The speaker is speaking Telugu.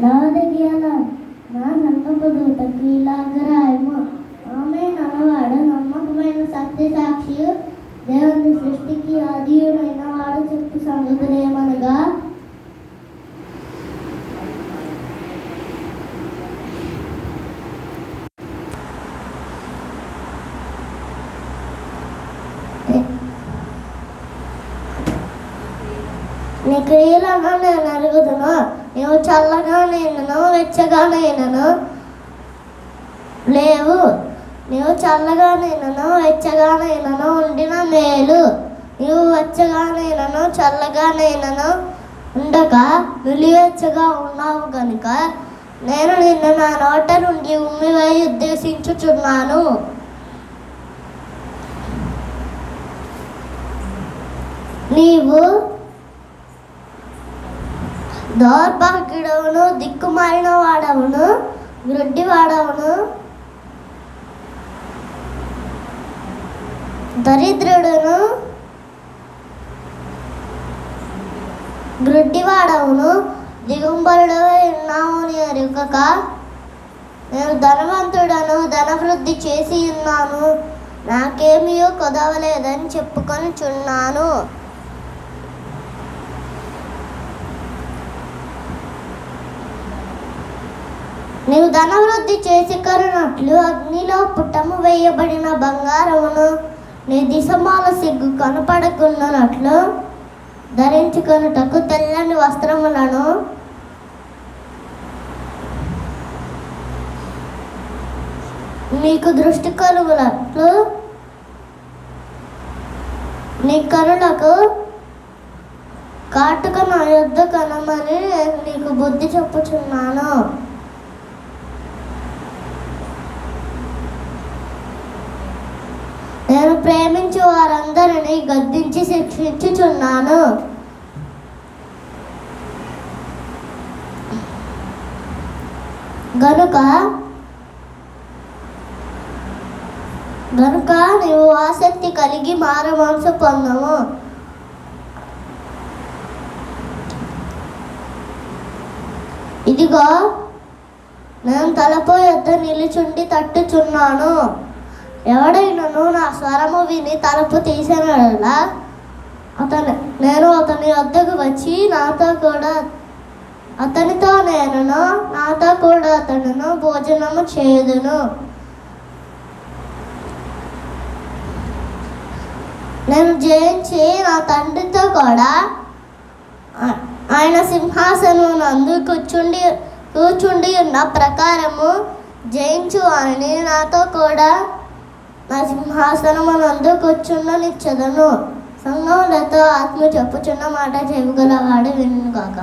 లావదగియాల నా నమ్మక దూతకు ఇలాగరాయము. ఆమె నన్నవాడు నమ్మకమైన సత్య సాక్షి, దేవుని సృష్టికి ఆదియుడైన వాడు చెప్పు సంగతులేమనగా, నీ క్రియలను నేను అరుగుదును. నీవు చల్లగా నేనను వెచ్చగా నేనను లేవు. నీవు చల్లగా నేనను వెచ్చగా నేనను ఉండిన మేలు. నీవు వెచ్చగా నేనను చల్లగా నేనను ఉండక నిలివెచ్చగా ఉన్నావు కనుక నేను నిన్ను నా నోట నుండి ఉమ్మివై ఉద్దేశించుచున్నాను. నీవు దౌర్భాగ్యుడవును, దిక్కుమాలిన వాడవును, గ్రుడ్డివాడవును, దరిద్రుడును, గ్రుడ్డివాడవును, దిగుంబరుడవై ఉన్నావు అని ఎరుగక, నేను ధనవంతుడను, ధనవృద్ధి చేసి ఉన్నాను, నాకేమీ కొదవలేదని చెప్పుకొని చున్నాను. నీవు ధనవృద్ధి చేసి కరునట్లు అగ్నిలో పుట్టము వేయబడిన బంగారమును నీ దిశమాల సిగ్గు కనపడకున్నట్లు ధరించుకొనుటకు తెల్లని వస్త్రములను నీకు దృష్టి కలుగునట్లు నీ కనులకు కాటుక నా యొద్ద కనమని నేను నీకు బుద్ధి చెప్పుచున్నాను. నేను ప్రేమించు వారందరినీ గద్దించి శిక్షించుచున్నాను. గనుక నీవు ఆసక్తి కలిగి మారుమనసు పొందము. ఇదిగో నేను తలపు యొద్ద నిలుచుండి తట్టుచున్నాను. ఎవడైనను నా స్వరము విని తలుపు తీసినలా నేను అతని వద్దకు వచ్చి అతనితో నేనును నాతో కూడా అతడును భోజనము చేయుదును. నేను జయించి నా తండ్రితో కూడా ఆయన సింహాసనం నందు కూర్చుండి ఉన్న ప్రకారము జయించు అని నాతో కూడా నా సింహాసనము నందు కూర్చుండనిచ్చెదను. సంగములతో ఆత్మ చెప్పుచున్న మాట చెవిగలవాడు వినుగాక.